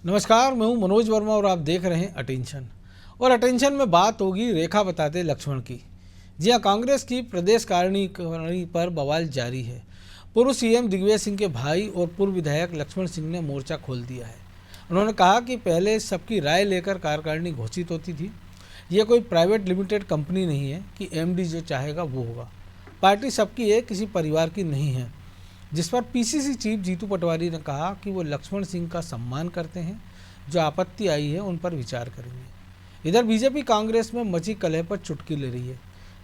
नमस्कार, मैं हूं मनोज वर्मा और आप देख रहे हैं अटेंशन। और अटेंशन में बात होगी रेखा बताते लक्ष्मण की। जी हां, कांग्रेस की प्रदेश कार्यकारिणी पर बवाल जारी है। पूर्व सीएम दिग्विजय सिंह के भाई और पूर्व विधायक लक्ष्मण सिंह ने मोर्चा खोल दिया है। उन्होंने कहा कि पहले सबकी राय लेकर कार्यकारिणी घोषित होती थी। ये कोई प्राइवेट लिमिटेड कंपनी नहीं है कि एमडी जो चाहेगा वो होगा। पार्टी सबकी है, किसी परिवार की नहीं है। जिस पर पीसीसी चीफ जीतू पटवारी ने कहा कि वो लक्ष्मण सिंह का सम्मान करते हैं, जो आपत्ति आई है उन पर विचार करेंगे। इधर बीजेपी कांग्रेस में मची कलह पर चुटकी ले रही है,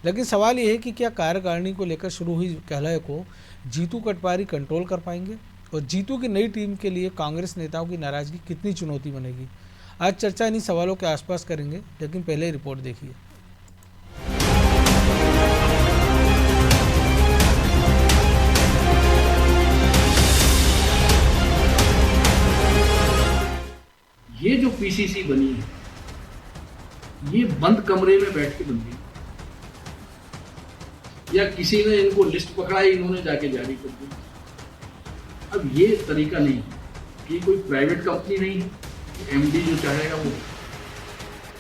लेकिन सवाल ये है कि क्या कार्यकारिणी को लेकर शुरू हुई कलह को जीतू पटवारी कंट्रोल कर पाएंगे और जीतू की नई टीम के लिए कांग्रेस नेताओं की नाराजगी कितनी चुनौती बनेगी। आज चर्चा इन्हीं सवालों के आसपास करेंगे, लेकिन पहले रिपोर्ट देखिए। ये जो पीसीसी बनी है, ये बंद कमरे में बैठ के बनती है या किसी ने इनको लिस्ट पकड़ाई, इन्होंने जाके जारी कर दी। अब ये तरीका नहीं है, ये कोई प्राइवेट कंपनी नहीं है, एमडी जो चाहेगा वो।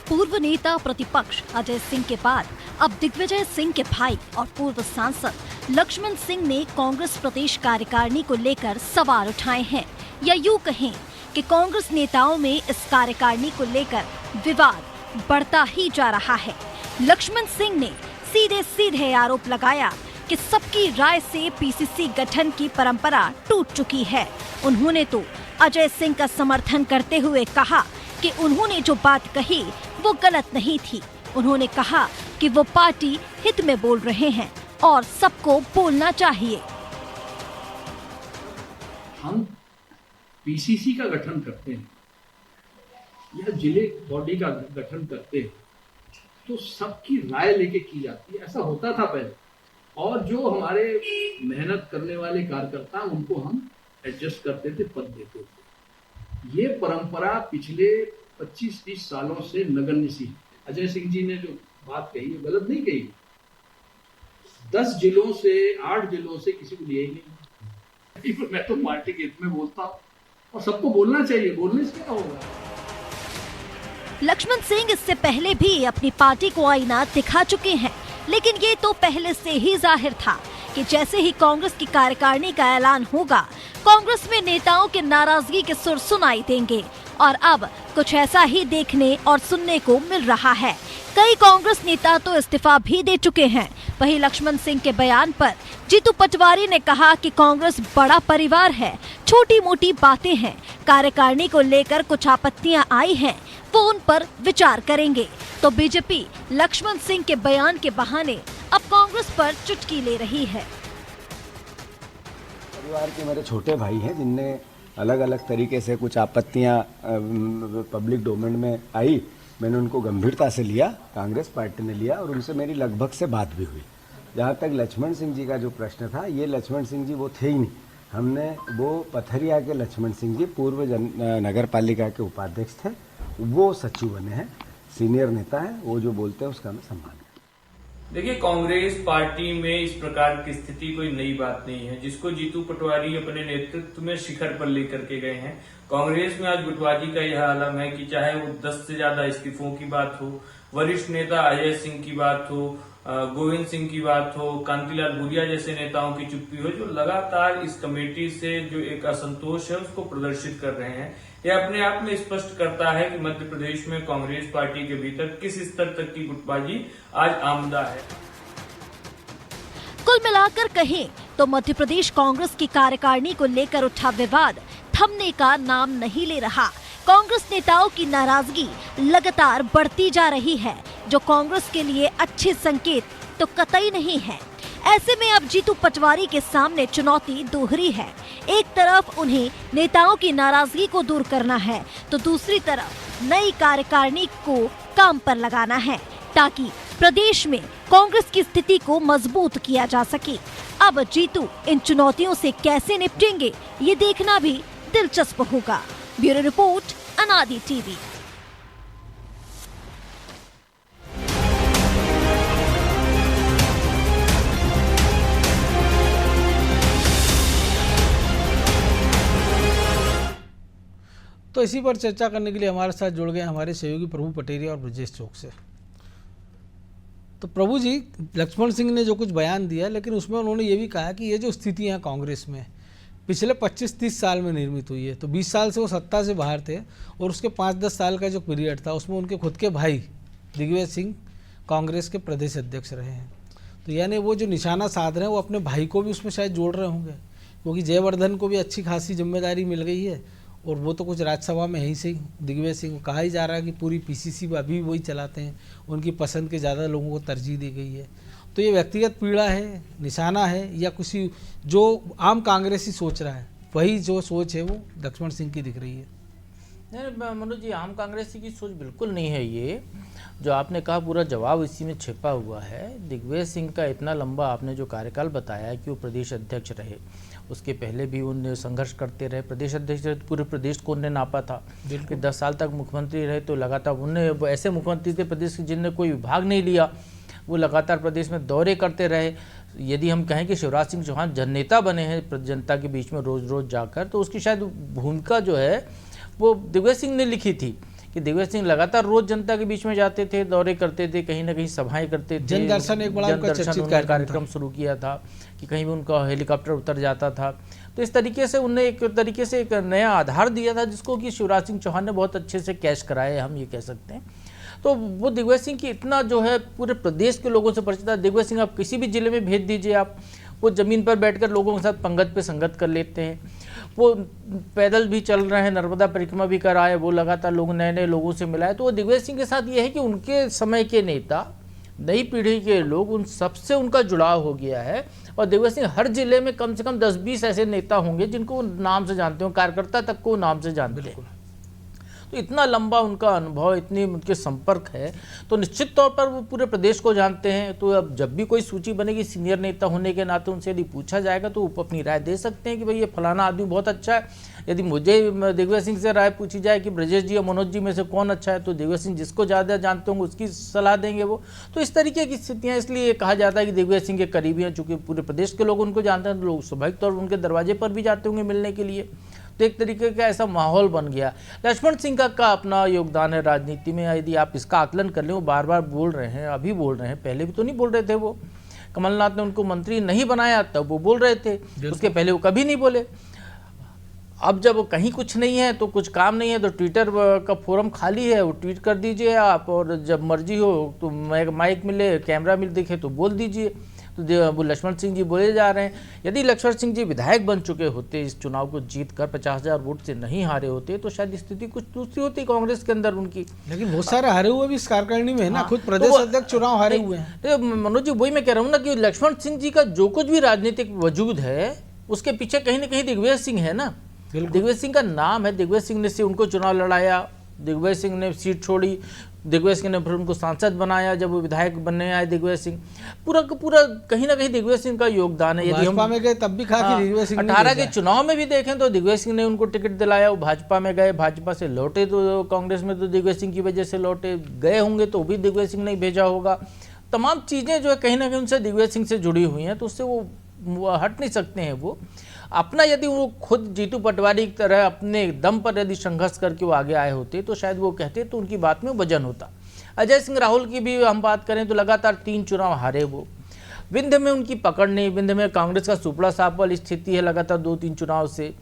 पूर्व नेता प्रतिपक्ष अजय सिंह के बाद अब दिग्विजय सिंह के भाई और पूर्व सांसद लक्ष्मण सिंह ने कांग्रेस प्रदेश कार्यकारिणी को लेकर सवाल उठाए हैं, या यूं कहें कि कांग्रेस नेताओं में इस कार्यकारिणी को लेकर विवाद बढ़ता ही जा रहा है। लक्ष्मण सिंह ने सीधे सीधे आरोप लगाया कि सबकी राय से पीसीसी गठन की परंपरा टूट चुकी है। उन्होंने तो अजय सिंह का समर्थन करते हुए कहा कि उन्होंने जो बात कही वो गलत नहीं थी। उन्होंने कहा कि वो पार्टी हित में बोल रहे हैं और सबको बोलना चाहिए। हम पीसीसी का गठन करते हैं या जिले बॉडी का गठन करते हैं तो सबकी राय लेके की जाती है। ऐसा होता था पहले, और जो हमारे मेहनत करने वाले कार्यकर्ता उनको हम एडजस्ट करते थे, पद देते थे। ये परंपरा पिछले 25-30 सालों से नगण्य सी है। अजय सिंह जी ने जो बात कही है गलत नहीं कही। 10 जिलों से 8 जिलों से किसी को लिया ही नहीं। मैं तो पार्टी के हित में बोलता हूँ और सबको बोलना चाहिए, बोलने से क्या होगा। लक्ष्मण सिंह इससे पहले भी अपनी पार्टी को आईना दिखा चुके हैं, लेकिन ये तो पहले से ही जाहिर था कि जैसे ही कांग्रेस की कार्यकारिणी का ऐलान होगा, कांग्रेस में नेताओं के नाराजगी के सुर सुनाई देंगे। और अब कुछ ऐसा ही देखने और सुनने को मिल रहा है। कई कांग्रेस नेता तो इस्तीफा भी दे चुके हैं। वहीं लक्ष्मण सिंह के बयान पर जीतू पटवारी ने कहा कि कांग्रेस बड़ा परिवार है, छोटी मोटी बातें हैं, कार्यकारिणी को लेकर कुछ आपत्तियां आई हैं, वो उन पर विचार करेंगे। तो बीजेपी लक्ष्मण सिंह के बयान के बहाने अब कांग्रेस पर चुटकी ले रही है। परिवार के मेरे छोटे भाई हैं जिनने अलग अलग तरीके से कुछ आपत्तियां पब्लिक डोमेन में आई। मैंने उनको गंभीरता से लिया, कांग्रेस पार्टी ने लिया और उनसे मेरी लगभग से बात भी हुई। जहाँ तक लक्ष्मण सिंह जी का जो प्रश्न था, ये लक्ष्मण सिंह जी वो थे ही नहीं। हमने वो पथरिया के लक्ष्मण सिंह जी पूर्व नगर पालिका के उपाध्यक्ष थे, वो सचिव बने हैं, सीनियर नेता हैं, वो जो बोलते हैं उसका हमें सम्मान है। देखिए, कांग्रेस पार्टी में इस प्रकार की स्थिति कोई नई बात नहीं है, जिसको जीतू पटवारी अपने नेतृत्व में शिखर पर लेकर के गए हैं। कांग्रेस में आज गुटबाजी का यह आलम है कि चाहे वो 10 से ज्यादा इस्तीफों की बात हो, वरिष्ठ नेता अजय सिंह की बात हो, गोविंद सिंह की बात हो, कांतिलाल भूरिया जैसे नेताओं की चुप्पी हो, जो लगातार इस कमेटी से जो एक असंतोष है उसको प्रदर्शित कर रहे हैं। यह अपने आप में स्पष्ट करता है कि मध्य प्रदेश में कांग्रेस पार्टी के भीतर किस स्तर तक की गुटबाजी आज आमदा है। कुल मिलाकर कहें तो मध्य प्रदेश कांग्रेस की कार्यकारिणी को लेकर उठा विवाद थमने का नाम नहीं ले रहा। कांग्रेस नेताओं की नाराजगी लगातार बढ़ती जा रही है, जो कांग्रेस के लिए अच्छे संकेत तो कतई नहीं है। ऐसे में अब जीतू पटवारी के सामने चुनौती दोहरी है। एक तरफ उन्हें नेताओं की नाराजगी को दूर करना है, तो दूसरी तरफ नई कार्यकारिणी को काम पर लगाना है, ताकि प्रदेश में कांग्रेस की स्थिति को मजबूत किया जा सके। अब जीतू इन चुनौतियों से कैसे निपटेंगे, ये देखना भी दिलचस्प होगा। ब्यूरो रिपोर्ट, अनादि टीवी। तो इसी पर चर्चा करने के लिए हमारे साथ जुड़ गए हमारे सहयोगी प्रभु पटेरिया और ब्रजेश चौक से। तो प्रभु जी, लक्ष्मण सिंह ने जो कुछ बयान दिया, लेकिन उसमें उन्होंने ये भी कहा कि ये जो स्थिति है कांग्रेस में पिछले 25-30 साल में निर्मित हुई है। तो 20 साल से वो सत्ता से बाहर थे और उसके 5-10 साल का जो पीरियड था उसमें उनके खुद के भाई दिग्विजय सिंह कांग्रेस के प्रदेश अध्यक्ष रहे हैं। तो यानी वो जो निशाना साध रहे हैं वो अपने भाई को भी उसमें शायद जोड़ रहे होंगे, क्योंकि जयवर्धन को भी अच्छी खासी जिम्मेदारी मिल गई है और वो तो कुछ राज्यसभा में है ही सही। दिग्विजय सिंह कहा ही जा रहा है कि पूरी पीसीसी अभी वही चलाते हैं, उनकी पसंद के ज़्यादा लोगों को तरजीह दी गई है। तो ये व्यक्तिगत पीड़ा है, निशाना है, या किसी जो आम कांग्रेसी सोच रहा है वही जो सोच है वो लक्ष्मण सिंह की दिख रही है? नहीं मनोज जी, आम कांग्रेसी की सोच बिल्कुल नहीं है। ये जो आपने कहा पूरा जवाब इसी में छिपा हुआ है। दिग्विजय सिंह का इतना लंबा आपने जो कार्यकाल बताया कि वो प्रदेश अध्यक्ष रहे, उसके पहले भी उन्हें संघर्ष करते रहे। प्रदेश अध्यक्ष रहे तो पूरे प्रदेश को उन्हें नापा था। फिर 10 साल तक मुख्यमंत्री रहे तो लगातार उन्हें ऐसे मुख्यमंत्री थे प्रदेश के जिनने कोई विभाग नहीं लिया, वो लगातार प्रदेश में दौरे करते रहे। यदि हम कहें कि शिवराज सिंह चौहान जननेता बने हैं जनता के बीच में रोज़ रोज़ जाकर, तो उसकी शायद भूमिका जो है वो दिग्विजय सिंह ने लिखी थी कि दिग्विजय सिंह लगातार रोज जनता के बीच में जाते थे, दौरे करते थे, कहीं ना कहीं सभाएं करते थे। जन दर्शन एक बड़ा उनका चर्चित कार्यक्रम शुरू किया था कि कहीं भी उनका हेलीकॉप्टर उतर जाता था। तो इस तरीके से उन्हें एक तरीके से एक नया आधार दिया था जिसको कि शिवराज सिंह चौहान ने बहुत अच्छे से कैश कराया, हम ये कह सकते हैं। तो वो दिग्विजय सिंह की इतना जो है पूरे प्रदेश के लोगों से परिचित है। दिग्विजय सिंह आप किसी भी जिले में भेज दीजिए, आप वो ज़मीन पर बैठकर लोगों के साथ पंगत पे संगत कर लेते हैं। वो पैदल भी चल रहे हैं, नर्मदा परिक्रमा भी कराए, वो लगातार लोग नए नए लोगों से मिलाए। तो वो दिग्विजय सिंह के साथ ये है कि उनके समय के नेता, नई पीढ़ी के लोग, उन सबसे उनका जुड़ाव हो गया है। और दिग्विजय सिंह हर जिले में कम से कम 10-20 ऐसे नेता होंगे जिनको वो नाम से जानते हो, कार्यकर्ता तक को नाम से जानते हैं। तो इतना लंबा उनका अनुभव, इतनी उनके संपर्क है, तो निश्चित तौर पर वो पूरे प्रदेश को जानते हैं। तो अब जब भी कोई सूची बनेगी सीनियर नेता होने के नाते उनसे यदि पूछा जाएगा तो वो अपनी राय दे सकते हैं कि भाई ये फलाना आदमी बहुत अच्छा है। यदि मुझे दिग्विजय सिंह से राय पूछी जाए कि ब्रजेश जी और मनोज जी में से कौन अच्छा है, तो दिग्विजय सिंह जिसको ज़्यादा जानते होंगे उसकी सलाह देंगे वो। तो इस तरीके की स्थितियाँ, इसलिए कहा जाता है कि दिग्विजय सिंह के करीबी हैं, चूँकि पूरे प्रदेश के लोग उनको जानते हैं, तो लोग स्वाभाविक तौर पर उनके दरवाजे पर भी जाते होंगे मिलने के लिए। तो एक तरीके का ऐसा माहौल बन गया। लक्ष्मण सिंह का अपना योगदान है राजनीति में, यदि आप इसका आकलन कर लें। वो बार बार बोल रहे हैं, अभी बोल रहे हैं, पहले भी तो नहीं बोल रहे थे। वो कमलनाथ ने उनको मंत्री नहीं बनाया तब वो बोल रहे थे, उसके पहले वो कभी नहीं बोले। अब जब कहीं कुछ नहीं है तो कुछ काम नहीं है तो ट्विटर का फोरम खाली है, वो ट्वीट कर दीजिए आप, और जब मर्जी हो तो माइक मिले, कैमरा मिल दिखे तो बोल दीजिए। तो वो लक्ष्मण सिंह जी बोले जा रहे हैं। यदि लक्ष्मण सिंह जी विधायक बन चुके होते, इस चुनाव को जीत कर 50,000 वोट से नहीं हारे होते, तो शायद स्थिति कुछ दूसरी होती कांग्रेस के अंदर उनकी। लेकिन बहुत सारे हारे हुए भी इस कार्यकारिणी में है ना, खुद प्रदेश अध्यक्ष चुनाव हारे हुए हैं। मनोज जी, वही मैं कह रहा हूँ ना कि लक्ष्मण सिंह जी का जो कुछ भी राजनीतिक वजूद है उसके पीछे कहीं ना कहीं दिग्विजय सिंह है ना। दिग्विजय सिंह का नाम है, दिग्विजय सिंह ने से उनको चुनाव लड़ाया, दिग्विजय सिंह ने सीट छोड़ी, दिग्विजय सिंह ने फिर उनको सांसद बनाया, जब वो विधायक बनने आए दिग्विजय सिंह। पूरा का पूरा कहीं ना कहीं दिग्विजय सिंह का योगदान है। यदि हम में गए तब भी कहा कि दिग्विजय सिंह 18 के चुनाव में भी देखें तो दिग्विजय सिंह ने उनको टिकट दिलाया, वो भाजपा में गए, भाजपा से लौटे तो कांग्रेस में तो दिग्विजय सिंह की वजह से लौटे, गए होंगे तो भी दिग्विजय सिंह ने भेजा होगा। तमाम चीज़ें जो है कहीं ना कहीं उनसे दिग्विजय सिंह से जुड़ी हुई हैं, तो उससे वो हट नहीं सकते हैं। वो अपना यदि वो खुद जीतू पटवारी की तरह अपने दम पर यदि संघर्ष करके वो आगे आए होते तो शायद वो कहते तो उनकी बात में वजन होता। अजय सिंह राहुल की भी हम बात करें तो लगातार 3 चुनाव हारे वो। विंध्य में उनकी पकड़ नहीं, विंध्य में कांग्रेस का सुपड़ा साफ वाली स्थिति है लगातार 2-3 चुनाव से।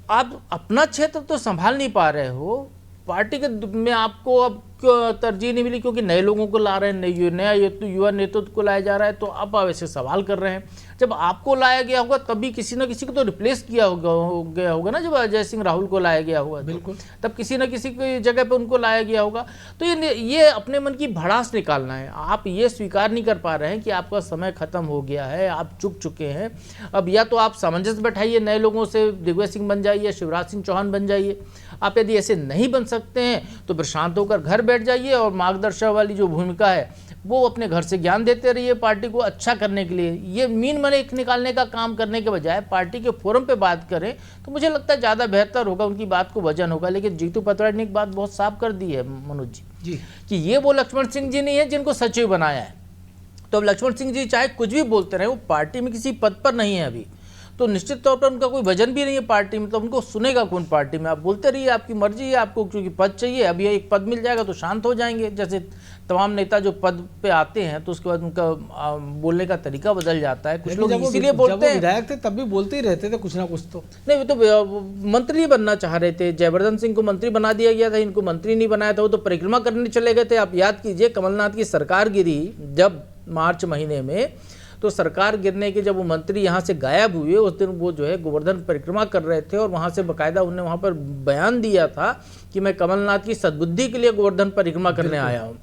आप अपना क्षेत्र तो संभाल नहीं पा रहे हो, पार्टी के में आपको अब तरजीह नहीं मिली क्योंकि नए लोगों को ला रहे हैं, नया युवा नेतृत्व को लाया जा रहा है, तो आप ऐसे सवाल कर रहे हैं। जब आपको लाया गया होगा तभी किसी न किसी को तो रिप्लेस किया गया होगा ना। जब अजय सिंह राहुल को लाया गया होगा बिल्कुल, तब किसी न किसी की जगह पे उनको लाया गया होगा। तो ये अपने मन की भड़ास निकालना है। आप ये स्वीकार नहीं कर पा रहे हैं कि आपका समय खत्म हो गया है, आप चुक चुके हैं। अब या तो आप सामंजस्य बैठाइए, नए लोगों से दिग्विजय सिंह बन जाइए, शिवराज सिंह चौहान बन जाइए। आप यदि ऐसे नहीं बन सकते हैं तो फिर शांत होकर घर बैठ जाइए और मार्गदर्शक वाली जो भूमिका है वो अपने घर से ज्ञान देते रहिए पार्टी को अच्छा करने के लिए। ये मीन मने निकालने का काम करने के बजाय पार्टी के फोरम पे बात करें तो मुझे लगता है ज़्यादा बेहतर होगा, उनकी बात को वजन होगा। लेकिन जीतू पटवारी ने एक बात बहुत साफ कर दी है मनोज जी कि ये वो लक्ष्मण सिंह जी नहीं है जिनको सचिव बनाया है। तो अब लक्ष्मण सिंह जी चाहे कुछ भी बोलते रहे, वो पार्टी में किसी पद पर नहीं है अभी। तो निश्चित तौर पर उनका कोई वजन भी नहीं है पार्टी में, तो उनको सुनेगा कौन पार्टी में। आप बोलते रहिए, आपकी मर्जी है, आपको क्योंकि पद चाहिए, अब ये एक पद मिल जाएगा तो शांत हो जाएंगे। जैसे तमाम नेता जो पद पे आते हैं तो उसके बाद उनका बोलने का तरीका बदल जाता है। कुछ लोग इसीलिए बोलते हैं, विधायक थे तब भी बोलते ही रहते थे कुछ ना कुछ। तो नहीं, वो तो मंत्री बनना चाह रहे थे, जयवर्धन सिंह को मंत्री बना दिया गया था, इनको मंत्री नहीं बनाया था, वो तो परिक्रमा करने चले गए थे। आप याद कीजिए, कमलनाथ की सरकार गिरी जब मार्च महीने में, तो सरकार गिरने के जब वो मंत्री यहाँ से गायब हुए, उस दिन वो जो है गोवर्धन परिक्रमा कर रहे थे और वहाँ से बाकायदा उन्होंने वहाँ पर बयान दिया था कि मैं कमलनाथ की सद्बुद्धि के लिए गोवर्धन परिक्रमा करने आया हूँ।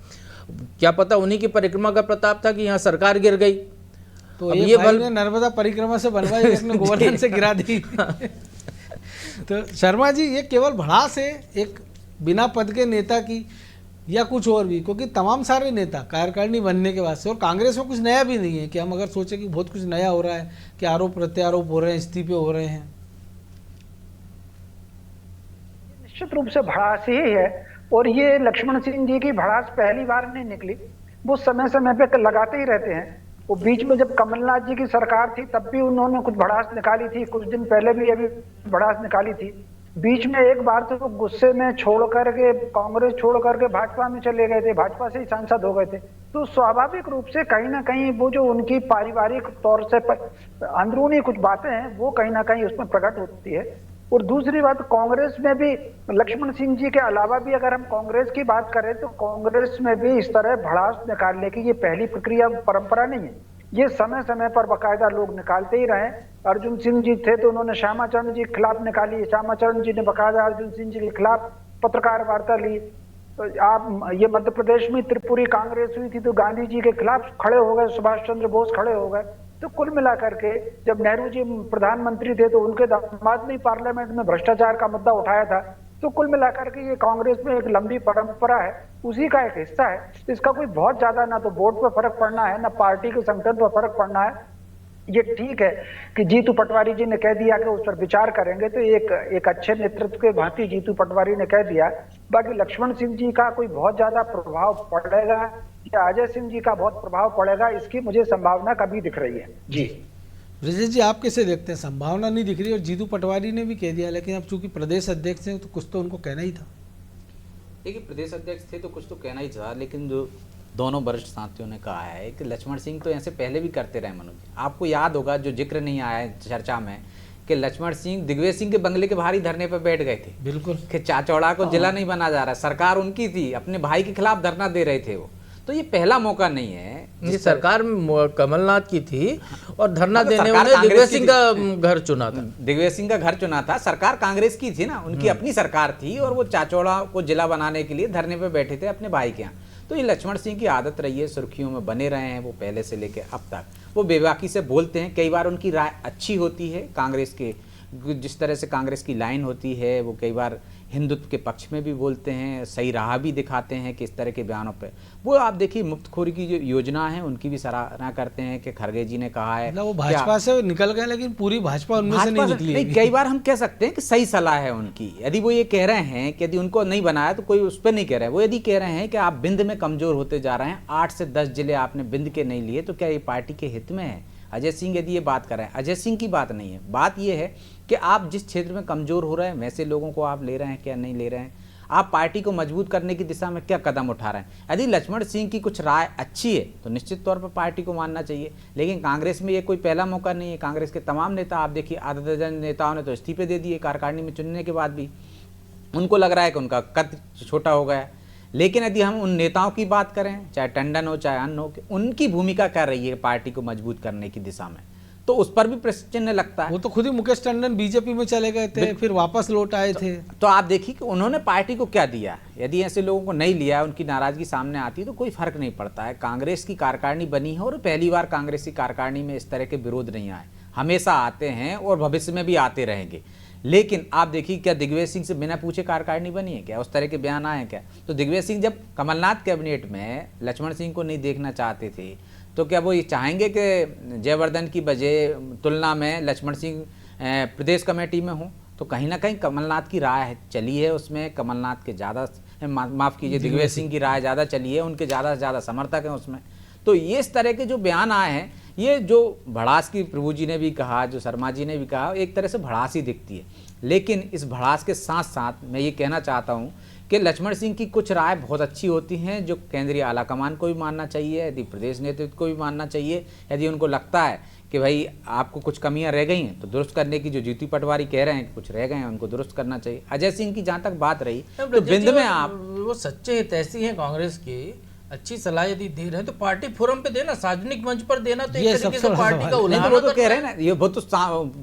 क्या पता उन्हीं की परिक्रमा का प्रताप था कि यहाँ सरकार गिर गई। तो ये भाई ने नर्मदा परिक्रमा से बनवाई, इसने गोवर्धन से गिरा दी। तो शर्मा जी, ये केवल भड़ास है एक बिना पद के नेता की, या कुछ और भी? क्योंकि तमाम सारे नेता कार्यकारिणी बनने के बाद से, और कांग्रेस में कुछ नया भी नहीं है कि हम अगर सोचे कि बहुत कुछ नया हो रहा है, कि आरोप प्रत्यारोप हो रहे हैं, इस्तीफे हो रहे हैं। निश्चित रूप से भड़ास ही है, और ये लक्ष्मण सिंह जी की भड़ास पहली बार नहीं निकली, वो समय समय पे लगाते ही रहते हैं। वो बीच में जब कमलनाथ जी की सरकार थी तब भी उन्होंने कुछ भड़ास निकाली थी, कुछ दिन पहले भी अभी भड़ास निकाली थी। बीच में एक बार तो वो गुस्से में छोड़ करके, कांग्रेस छोड़ करके भाजपा में चले गए थे, भाजपा से ही सांसद हो गए थे। तो स्वाभाविक रूप से कहीं ना कहीं वो जो उनकी पारिवारिक तौर से अंदरूनी कुछ बातें हैं वो कहीं ना कहीं उसमें प्रकट होती है। और दूसरी बात, कांग्रेस में भी लक्ष्मण सिंह जी के अलावा भी अगर हम कांग्रेस की बात करें तो कांग्रेस में भी इस तरह भड़ास निकालने की ये पहली प्रक्रिया परंपरा नहीं है, ये समय समय पर बाकायदा लोग निकालते ही रहे। अर्जुन सिंह जी थे तो उन्होंने श्यामाचरण जी के खिलाफ निकाली, श्यामाचरण जी ने बाकायदा अर्जुन सिंह जी के खिलाफ पत्रकार वार्ता ली। तो आप ये मध्य प्रदेश में त्रिपुरी कांग्रेस हुई थी तो गांधी जी के खिलाफ खड़े हो गए, सुभाष चंद्र बोस खड़े हो गए। तो कुल मिलाकर के जब नेहरू जी प्रधानमंत्री थे तो उनके दामाद ने पार्लियामेंट में भ्रष्टाचार का मुद्दा उठाया था। तो कुल मिलाकर के ये कांग्रेस में एक लंबी परंपरा है, उसी का एक हिस्सा है। इसका कोई बहुत ज्यादा ना तो वोट पर फर्क पड़ना है, ना पार्टी के संगठन पर फर्क पड़ना है। ये ठीक है कि जीतू पटवारी जी ने कह दिया कि उस पर विचार करेंगे, तो एक अच्छे नेतृत्व के भांति जीतू पटवारी ने कह दिया। बाकी लक्ष्मण सिंह जी का कोई बहुत ज्यादा प्रभाव पड़ेगा या अजय सिंह जी का बहुत प्रभाव पड़ेगा, इसकी मुझे संभावना कभी दिख रही है। जी ब्रजेश जी, आप कैसे देखते हैं? संभावना नहीं दिख रही, और जीतू पटवारी ने भी कह दिया, लेकिन अब चूंकि प्रदेश अध्यक्ष हैं तो कुछ तो उनको कहना ही था। देखिए, प्रदेश अध्यक्ष थे तो कुछ तो कहना ही था, लेकिन जो दोनों वरिष्ठ साथियों ने कहा है कि लक्ष्मण सिंह तो ऐसे पहले भी करते रहे। मनोज, आपको याद होगा, जो जिक्र नहीं आया है चर्चा में, कि लक्ष्मण सिंह दिग्विजय सिंह के बंगले के बाहर ही धरने पर बैठ गए थे। बिल्कुल, कि चाचौड़ा को जिला नहीं बना जा रहा, सरकार उनकी थी, अपने भाई के खिलाफ धरना दे रहे थे वो। तो ये पहला मौका नहीं है। ये सरकार कमलनाथ की थी और धरना देने वाले दिग्विजय सिंह का घर चुना था। दिग्विजय सिंह का घर चुना था, सरकार कांग्रेस की थी ना, उनकी अपनी सरकार थी, और वो चाचौड़ा को जिला बनाने के लिए धरने पे बैठे थे अपने भाई के यहाँ। तो ये लक्ष्मण सिंह की आदत रही है, सुर्खियों में बने रहे हैं वो पहले से लेकर अब तक। वो बेबाकी से बोलते हैं, कई बार उनकी राय अच्छी होती है, कांग्रेस के जिस तरह से कांग्रेस की लाइन होती है, वो कई बार हिंदुत्व के पक्ष में भी बोलते हैं, सही राह भी दिखाते हैं कि इस तरह के बयानों पे। वो आप देखिए, मुफ्तखोरी की जो योजना है उनकी भी सराहना करते हैं कि खरगे जी ने कहा है वो भाजपा से निकल गए, लेकिन पूरी भाजपा उनमें से नहीं निकली। नहीं, कई बार हम कह सकते हैं कि सही सलाह है उनकी। यदि वो ये कह रहे हैं कि यदि उनको नहीं बनाया तो कोई उस पर नहीं कह रहा है, वो यदि कह रहे हैं कि आप बिंद में कमजोर होते जा रहे हैं, 8 से 10 जिले आपने बिंद के नहीं लिए, तो क्या ये पार्टी के हित में है? अजय सिंह यदि ये बात कर रहे हैं, अजय सिंह की बात नहीं है, बात ये है कि आप जिस क्षेत्र में कमजोर हो रहे हैं वैसे लोगों को आप ले रहे हैं क्या नहीं ले रहे हैं, आप पार्टी को मजबूत करने की दिशा में क्या कदम उठा रहे हैं। यदि लक्ष्मण सिंह की कुछ राय अच्छी है तो निश्चित तौर पर पार्टी को मानना चाहिए, लेकिन कांग्रेस में ये कोई पहला मौका नहीं है। कांग्रेस के तमाम नेता आप देखिए, आधा दर्जन नेताओं ने तो इस्तीफे दे दिए कार्यकारिणी में चुनने के बाद भी। उनको लग रहा है कि उनका कद छोटा हो गया। लेकिन यदि हम उन नेताओं की बात करें, चाहे टंडन हो चाहे अन्य हो, उनकी भूमिका क्या रही है पार्टी को मजबूत करने की दिशा में, तो उस पर भी प्रश्न चिन्ह लगता है। वो तो खुद ही मुकेश टंडन बीजेपी में चले गए थे, फिर वापस लौट आए थे। तो आप देखिए कि उन्होंने पार्टी को क्या दिया। यदि ऐसे लोगों को नहीं लिया, उनकी नाराजगी सामने आती है तो कोई फर्क नहीं पड़ता है। कांग्रेस की कार्यकारिणी बनी है और पहली बार कांग्रेस की कार्यकारिणी में इस तरह के विरोध नहीं आए, हमेशा आते हैं और भविष्य में भी आते रहेंगे। लेकिन आप देखिए, क्या दिग्विजय सिंह से बिना पूछे कार्यकारिणी बनी है क्या? उस तरह के बयान आए हैं क्या? तो दिग्विजय सिंह जब कमलनाथ कैबिनेट में लक्ष्मण सिंह को नहीं देखना चाहते थे, तो क्या वो ये चाहेंगे कि जयवर्धन की बजाय तुलना में लक्ष्मण सिंह प्रदेश कमेटी में हों? तो कहीं ना कहीं कमलनाथ की राय चली है उसमें, कमलनाथ के ज़्यादा माफ़ कीजिए, दिग्विजय सिंह की राय ज़्यादा चली है, उनके ज़्यादा से ज़्यादा समर्थक हैं उसमें। तो ये इस तरह के जो बयान आए हैं, ये जो भड़ास की प्रभु जी ने भी कहा, जो शर्मा जी ने भी कहा, एक तरह से भड़ास ही दिखती है। लेकिन इस भड़ास के साथ साथ मैं ये कहना चाहता हूँ कि लक्ष्मण सिंह की कुछ राय बहुत अच्छी होती हैं, जो केंद्रीय आलाकमान को भी मानना चाहिए, यदि प्रदेश नेतृत्व को भी मानना चाहिए। यदि उनको लगता है कि भाई आपको कुछ कमियां रह गई हैं तो दुरुस्त करने की, जो जीतू पटवारी कह रहे हैं कि कुछ रह गए हैं उनको दुरुस्त करना चाहिए। अजय सिंह की जहाँ तक बात रही तो बिंद में आप वो सच्चे हितैषी हैं कांग्रेस के, अच्छी सलाह यदि दे रहे हैं तो पार्टी फोरम पे देना, सार्वजनिक मंच पर देना, तो एक तरीके से पार्टी का नहीं, तो उल्लंघन वो तो कह रहे हैं ना, ये वो तो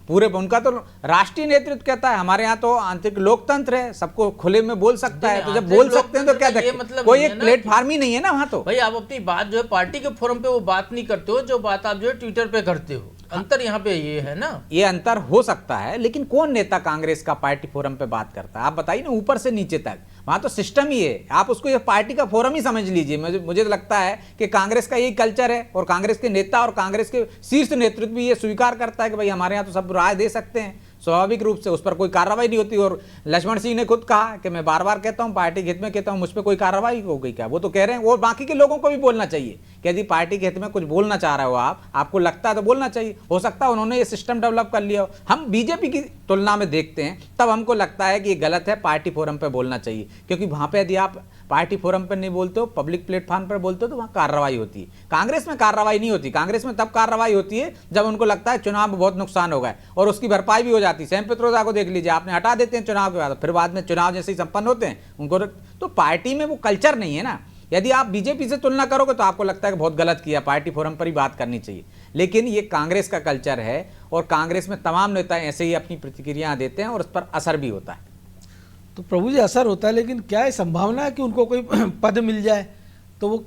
पूरे उनका तो राष्ट्रीय नेतृत्व कहता है हमारे यहाँ तो आंतरिक लोकतंत्र है, सबको खुले में बोल सकता है। तो जब बोल सकते हैं तो क्या देखते, मतलब कोई एक प्लेटफॉर्म ही नहीं है ना वहाँ। तो भाई आप अपनी बात जो है पार्टी के फोरम पे वो बात नहीं करते हो, जो बात आप जो है ट्विटर पे करते हो। अंतर यहाँ पे ये है ना, ये अंतर हो सकता है, लेकिन कौन नेता कांग्रेस का पार्टी फोरम पे बात करता है? आप बताइए ना, ऊपर से नीचे तक वहां तो सिस्टम ही है। आप उसको ये पार्टी का फोरम ही समझ लीजिए। मुझे तो लगता है कि कांग्रेस का यही कल्चर है, और कांग्रेस के नेता और कांग्रेस के शीर्ष नेतृत्व भी ये स्वीकार करता है कि भाई हमारे यहाँ तो सब राय दे सकते हैं, स्वाभाविक रूप से उस पर कोई कार्रवाई नहीं होती। और लक्ष्मण सिंह ने खुद कहा कि मैं बार बार कहता हूं पार्टी के हित में कहता हूं, मुझ पर कोई कार्रवाई हो गई क्या? वो तो कह रहे हैं, वो बाकी के लोगों को भी बोलना चाहिए कि यदि पार्टी के हित में कुछ बोलना चाह रहे हो आपको लगता है तो बोलना चाहिए। हो सकता है उन्होंने ये सिस्टम डेवलप कर लिया हो। हम बीजेपी की तुलना में देखते हैं तब हमको लगता है कि ये गलत है, पार्टी फोरम पर बोलना चाहिए, क्योंकि वहां पर यदि आप पार्टी फोरम पर नहीं बोलते हो, पब्लिक प्लेटफॉर्म पर बोलते हो तो वहां कार्रवाई होती है। कांग्रेस में कार्रवाई नहीं होती। कांग्रेस में तब कार्रवाई होती है जब उनको लगता है चुनाव में बहुत नुकसान हो गया और उसकी भरपाई भी हो जाती है। सैम पित्रोदा को देख लीजिए, आपने हटा देते हैं चुनाव के बाद, फिर बाद में चुनाव जैसे ही संपन्न होते हैं उनको। तो पार्टी में वो कल्चर नहीं है ना। यदि आप बीजेपी से तुलना करोगे तो आपको लगता है कि बहुत गलत किया, पार्टी फोरम पर ही बात करनी चाहिए। लेकिन ये कांग्रेस का कल्चर है, और कांग्रेस में तमाम नेता ऐसे ही अपनी प्रतिक्रिया देते हैं और उस पर असर भी होता है। तो प्रभु जी असर होता है, लेकिन क्या है संभावना है कि उनको कोई पद मिल जाए तो वो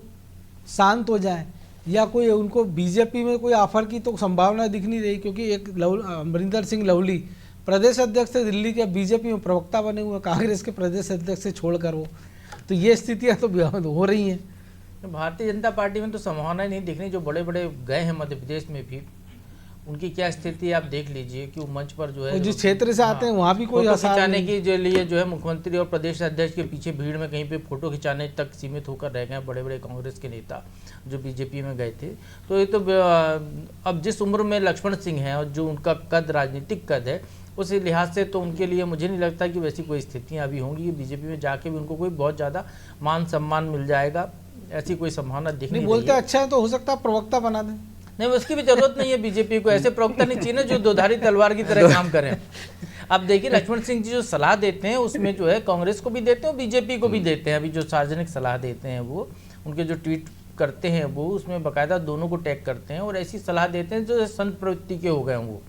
शांत हो जाए, या कोई उनको बीजेपी में कोई ऑफर की तो संभावना दिख नहीं रही? क्योंकि एक अमरिंदर सिंह लवली प्रदेश अध्यक्ष थे दिल्ली के, बीजेपी में प्रवक्ता बने हुए, कांग्रेस के प्रदेश अध्यक्ष से छोड़कर वो, तो ये स्थितियाँ तो हो रही हैं। भारतीय जनता पार्टी में तो संभावना ही नहीं दिख रही। जो बड़े बड़े गए हैं मध्य प्रदेश में भी, उनकी क्या स्थिति आप देख लीजिए कि वो मंच पर जो है, जिस क्षेत्र से आते हैं वहाँ भी कोई फोटो खिंचाने के जो लिए जो है मुख्यमंत्री और प्रदेश अध्यक्ष के पीछे भीड़ में कहीं पे फोटो खिंचाने तक सीमित होकर रह गए बड़े बड़े कांग्रेस के नेता जो बीजेपी में गए थे। तो ये तो अब जिस उम्र में लक्ष्मण सिंह हैं और जो उनका कद, राजनीतिक कद है, उस लिहाज से तो उनके लिए मुझे नहीं लगता कि वैसी कोई स्थितियाँ अभी होंगी कि बीजेपी में जाके भी उनको कोई बहुत ज़्यादा मान सम्मान मिल जाएगा, ऐसी कोई संभावना दिख नहीं बोलते अच्छा है तो हो सकता है प्रवक्ता बना दें। नहीं, उसकी भी जरूरत नहीं है बीजेपी को। ऐसे प्रवक्ता नहीं चाहिए जो दोधारी तलवार की तरह काम करें। अब देखिए लक्ष्मण सिंह जी जो सलाह देते हैं उसमें जो है कांग्रेस को भी देते हैं और बीजेपी को भी देते हैं। अभी जो सार्वजनिक सलाह देते हैं वो, उनके जो ट्वीट करते हैं वो, उसमें बाकायदा दोनों को टैग करते हैं और ऐसी सलाह देते हैं जो संत प्रवृत्ति के हो गए हैं।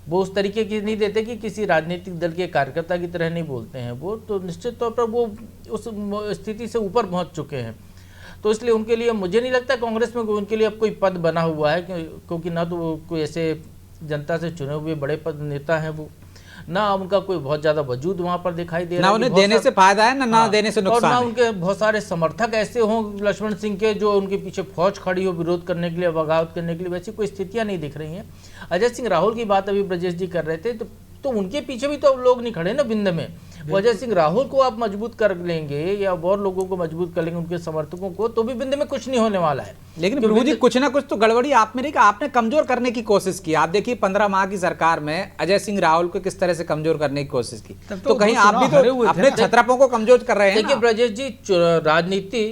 वो उस तरीके की नहीं देते कि किसी राजनीतिक दल के कार्यकर्ता की तरह नहीं बोलते हैं। वो तो निश्चित तौर पर वो उस स्थिति से ऊपर पहुँच चुके हैं। तो इसलिए उनके लिए मुझे नहीं लगता कांग्रेस में उनके लिए अब कोई पद बना हुआ है, क्योंकि ना तो वो कोई ऐसे जनता से चुने हुए बड़े पद नेता हैं वो, ना उनका कोई बहुत ज्यादा वजूद वहां पर दिखाई दे रहा है। ना उन्हें देने से फायदा है, ना देने से नुकसान और ना है। उनके बहुत सारे समर्थक ऐसे हों लक्ष्मण सिंह के जो उनके पीछे फौज खड़ी हो विरोध करने के लिए, बगावत करने के लिए, वैसी कोई स्थितियां नहीं दिख रही हैं। अजय सिंह राहुल की बात अभी ब्रजेश जी कर रहे थे, तो उनके पीछे भी तो लोग नहीं खड़े ना बिंद में। अजय सिंह राहुल को आप मजबूत कर लेंगे या और लोगों को मजबूत कर लेंगे, उनके समर्थकों को, तो भी बिंद में कुछ नहीं होने वाला है। लेकिन प्रभु जी कुछ ना कुछ तो गड़बड़ी आप में रही कि आपने कमजोर करने की कोशिश की। आप देखिए 15 माह की सरकार में अजय सिंह राहुल को किस तरह से कमजोर करने की कोशिश की, तो कहीं आप भी तो अपने छत्रपों को कमजोर कर रहे हैं। देखिए ब्रजेश जी, राजनीति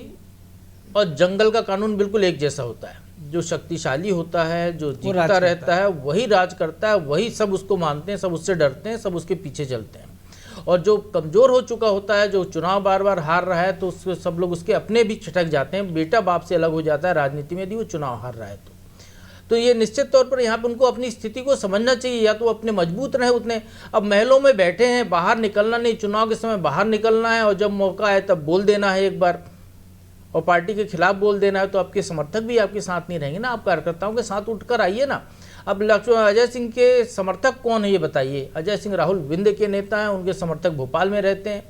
और जंगल का कानून बिल्कुल एक जैसा होता है। जो शक्तिशाली होता है, जो जीतता रहता है, वही राज करता है, वही सब उसको मानते हैं, सब उससे डरते हैं, सब उसके पीछे चलते हैं। और जो कमजोर हो चुका होता है, जो चुनाव बार बार हार रहा है, तो उसके सब लोग उसके अपने भी छिटक जाते हैं। बेटा बाप से अलग हो जाता है राजनीति में यदि वो चुनाव हार रहा है तो ये निश्चित तौर पर यहाँ पर उनको अपनी स्थिति को समझना चाहिए, या तो अपने मजबूत रहे उतने। अब महलों में बैठे हैं, बाहर निकलना नहीं, चुनाव के समय बाहर निकलना है और जब मौका है तब बोल देना है एक बार, और पार्टी के खिलाफ बोल देना है, तो आपके समर्थक भी आपके साथ नहीं रहेंगे ना, आप कार्यकर्ताओं के साथ उठकर आइए ना। अब अजय सिंह के समर्थक कौन है ये बताइए? अजय सिंह राहुल विंध्य के नेता हैं, उनके समर्थक भोपाल में रहते हैं,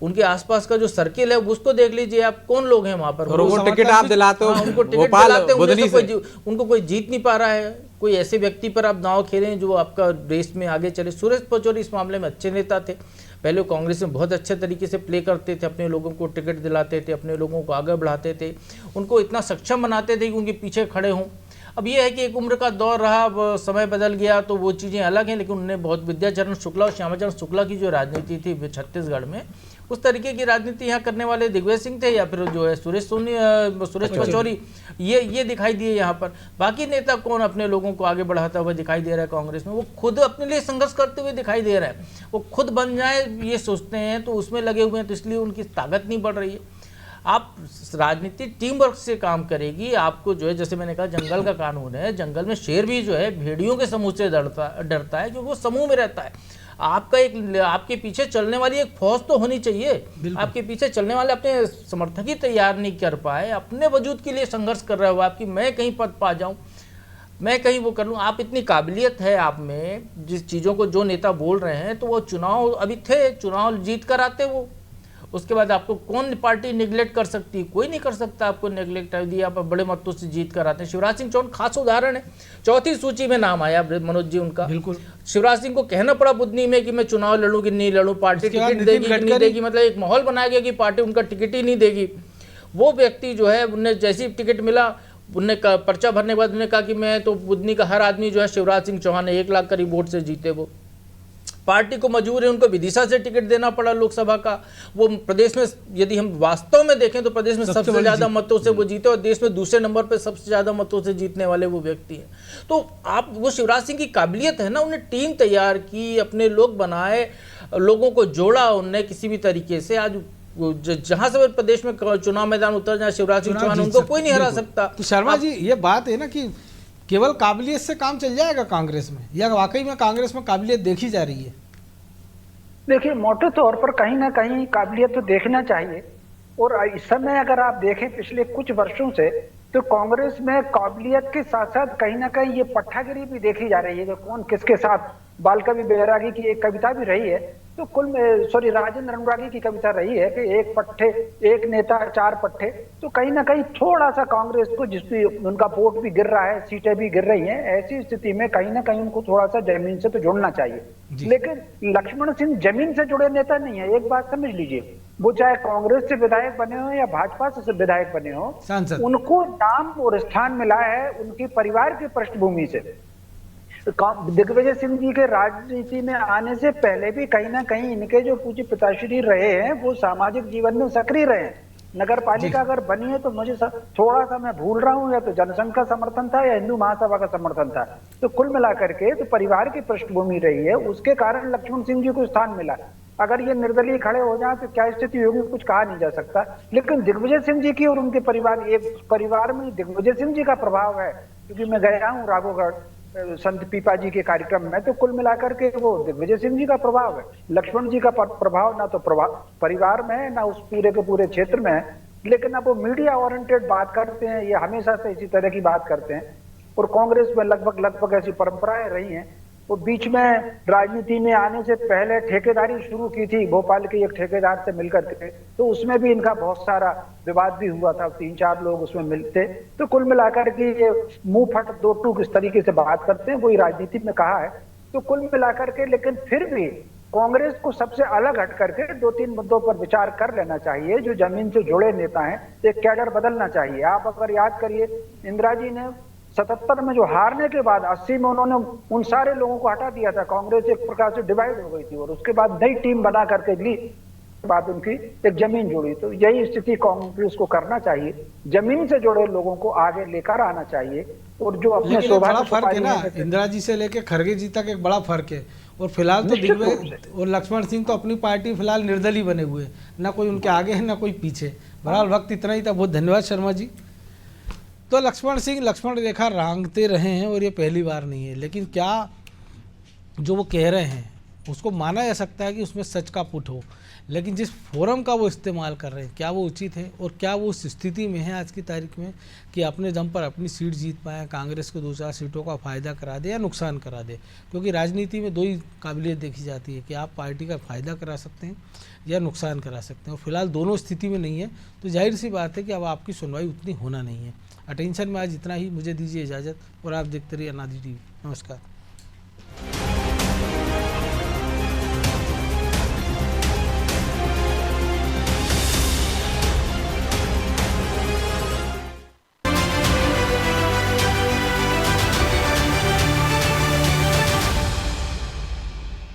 उनके आसपास का जो सर्किल है उसको देख लीजिए आप, कौन लोग हैं वहां पर। टिकट आप दिलाते हो, उनको टिकट दिलाते हैं, उनको कोई जीत नहीं पा रहा है। कोई ऐसे व्यक्ति पर आप दांव खेलें जो आपका रेस में आगे चले। सुरेश पचौरी इस मामले में अच्छे नेता थे, पहले वो कांग्रेस में बहुत अच्छे तरीके से प्ले करते थे, अपने लोगों को टिकट दिलाते थे, अपने लोगों को आगे बढ़ाते थे, उनको इतना सक्षम बनाते थे कि उनके पीछे खड़े हों। अब ये है कि एक उम्र का दौर रहा, अब समय बदल गया तो वो चीज़ें अलग हैं, लेकिन उन्होंने बहुत विद्याचरण शुक्ला और श्यामाचरण शुक्ला की जो राजनीति थी छत्तीसगढ़ में, उस तरीके की राजनीति यहाँ करने वाले दिग्विजय सिंह थे या फिर जो है सुरेश पचौरी, ये दिखाई दिए यहाँ पर। बाकी नेता कौन अपने लोगों को आगे बढ़ाता हुआ दिखाई दे रहा है कांग्रेस में? वो खुद अपने लिए संघर्ष करते हुए दिखाई दे रहा है, वो खुद बन जाए ये सोचते हैं, तो उसमें लगे हुए हैं, तो इसलिए उनकी ताकत नहीं बढ़ रही है। आप राजनीति टीम वर्क से काम करेगी। आपको जो है, जैसे मैंने कहा, जंगल का कानून है, जंगल में शेर भी जो है भेड़ियों के समूह से डरता है, क्योंकि वो समूह में रहता है। आपका एक, आपके पीछे चलने वाली एक फौज तो होनी चाहिए, आपके पीछे चलने वाले अपने समर्थक ही तैयार नहीं कर पाए, अपने वजूद के लिए संघर्ष कर रहे हो आपकी, मैं कहीं पद पा जाऊं, मैं कहीं वो कर लूँ। आप इतनी काबिलियत है आप में, जिस चीज़ों को जो नेता बोल रहे हैं, तो वो चुनाव अभी थे, चुनाव जीत कर आते वो, उसके बाद आपको कौन पार्टी निगलेक्ट कर सकती है? कोई नहीं कर सकता आपको निगलेक्ट। यदि आप बड़े मतों से जीत कर आते हैं। शिवराज सिंह चौहान खास उदाहरण है, चौथी सूची में नाम आया मनोज जी उनका। बिल्कुल, शिवराज सिंह को कहना पड़ा बुधनी में कि मैं चुनाव लड़ूं कि नहीं लड़ूं, पार्टी टिकट देगी कि नहीं देगी, मतलब एक माहौल बनाया गया कि पार्टी उनका टिकट ही नहीं देगी। वो व्यक्ति जो है, उनने जैसी टिकट मिला, उनने पर्चा भरने के बाद उन्होंने कहा कि मैं तो बुधनी का हर आदमी जो है शिवराज सिंह चौहान है, 1 लाख करीब वोट से जीते वो। पार्टी को मजबूर है, उनको विदिशा से टिकट देना पड़ा लोकसभा का। वो प्रदेश में, यदि हम वास्तव में देखें तो प्रदेश में सबसे ज्यादा मतों से वो जीते और देश में दूसरे नंबर पर सबसे ज्यादा मतों से जीतने वाले वो व्यक्ति हैं। तो आप, वो शिवराज सिंह की काबिलियत है ना, उन्हें टीम तैयार की, अपने लोग बनाए, लोगों को जोड़ा उनने किसी भी तरीके से। आज जहां से प्रदेश में चुनाव मैदान उतर जाए शिवराज सिंह चौहान, उनको कोई नहीं हरा सकता। तो शर्मा जी, ये बात है ना कि केवल काबिलियत से काम चल जाएगा कांग्रेस में, या वाकई में कांग्रेस में काबिलियत देखी जा रही है? देखिए, मोटे तौर पर कहीं ना कहीं काबिलियत तो देखना चाहिए। और इस समय अगर आप देखें पिछले कुछ वर्षों से, तो कांग्रेस में काबिलियत के साथ साथ कहीं ना कहीं ये पट्टागिरी भी देखी जा रही है कि कौन किसके साथ। बालकवि बैरागी की एक कविता भी रही है, तो राजेंद्र अनुरागी की कविता रही है कि एक पट्टे, एक नेता 4 पट्टे। तो कहीं ना कहीं थोड़ा सा कांग्रेस को, जिसपे उनका वोट भी गिर रहा है, सीटें भी गिर रही हैं, ऐसी स्थिति में कहीं ना कहीं उनको थोड़ा सा जमीन से तो जुड़ना चाहिए। लेकिन लक्ष्मण सिंह जमीन से जुड़े नेता नहीं है, एक बात समझ लीजिए। वो चाहे कांग्रेस से विधायक बने हो या भाजपा से विधायक बने हो, उनको नाम और स्थान मिला है उनके परिवार की पृष्ठभूमि से। दिग्विजय सिंह जी के राजनीति में आने से पहले भी कहीं ना कहीं इनके जो पूज्य पिताश्री रहे हैं, वो सामाजिक जीवन में सक्रिय रहे हैं। नगर पालिका अगर बनी है तो मुझे थोड़ा सा मैं भूल रहा हूँ, या तो जनसंघ का समर्थन था या हिंदू महासभा का समर्थन था। तो कुल मिलाकर के तो परिवार की पृष्ठभूमि रही है, उसके कारण लक्ष्मण सिंह जी को स्थान मिला। अगर ये निर्दलीय खड़े हो जाए तो क्या स्थिति होगी, कुछ कहा नहीं जा सकता। लेकिन दिग्विजय सिंह जी की और उनके परिवार में दिग्विजय सिंह जी का प्रभाव है, क्योंकि मैं गया हूँ राघोगढ़ संत पीपा जी के कार्यक्रम में, तो कुल मिलाकर के वो दिग्विजय सिंह जी का प्रभाव है। लक्ष्मण जी का प्रभाव ना तो परिवार में है, ना उस पूरे के पूरे क्षेत्र में है। लेकिन अब वो मीडिया ओरिएंटेड बात करते हैं, ये हमेशा से इसी तरह की बात करते हैं। और कांग्रेस में लगभग ऐसी परंपराएं रही हैं। वो बीच में राजनीति में आने से पहले ठेकेदारी शुरू की थी भोपाल के एक ठेकेदार से मिलकर के, तो उसमें भी इनका बहुत सारा विवाद भी हुआ था, 3-4 लोग उसमें मिलते। तो कुल मिलाकर के ये मुंह फट दो टूक इस तरीके से बात करते हैं, वही राजनीति में कहा है। तो कुल मिलाकर के, लेकिन फिर भी कांग्रेस को सबसे अलग हट करके 2-3 मुद्दों पर विचार कर लेना चाहिए। जो जमीन से जुड़े नेता हैं, एक कैडर बदलना चाहिए। आप अगर याद करिए, इंदिरा जी ने 77 में जो हारने के बाद 80 में उन्होंने उन सारे लोगों को हटा दिया था। कांग्रेस एक प्रकार से डिवाइड हो गई थी, और उसके बाद नई टीम बना करके ली, बाद उनकी एक जमीन जुड़ी। तो यही स्थिति कांग्रेस को करना चाहिए, जमीन से जुड़े लोगों को आगे लेकर आना चाहिए। और जो अपने बड़ा फर्क है ना, इंदिरा जी से लेके खड़गे जी तक एक बड़ा फर्क है। और फिलहाल तो दिग्विजय और लक्ष्मण सिंह तो अपनी पार्टी फिलहाल निर्दलीय बने हुए, ना कोई उनके आगे है ना कोई पीछे। बहरहाल वक्त इतना ही था, बहुत धन्यवाद शर्मा जी। तो लक्ष्मण सिंह लक्ष्मण रेखा रांगते रहे हैं, और ये पहली बार नहीं है। लेकिन क्या जो वो कह रहे हैं उसको माना जा सकता है कि उसमें सच का पुट हो, लेकिन जिस फोरम का वो इस्तेमाल कर रहे हैं, क्या वो उचित है? और क्या वो उस स्थिति में है आज की तारीख में कि अपने दम पर अपनी सीट जीत पाए, कांग्रेस को 2-4 सीटों का फ़ायदा करा दे या नुकसान करा दे? क्योंकि राजनीति में 2 ही काबिलियत देखी जाती है कि आप पार्टी का फ़ायदा करा सकते हैं या नुकसान करा सकते हैं। और फिलहाल दोनों स्थिति में नहीं है, तो जाहिर सी बात है कि अब आपकी सुनवाई उतनी होना नहीं है। अटेंशन में आज इतना ही, मुझे दीजिए इजाज़त और आप देखते रहिए अनादि टीवी। नमस्कार।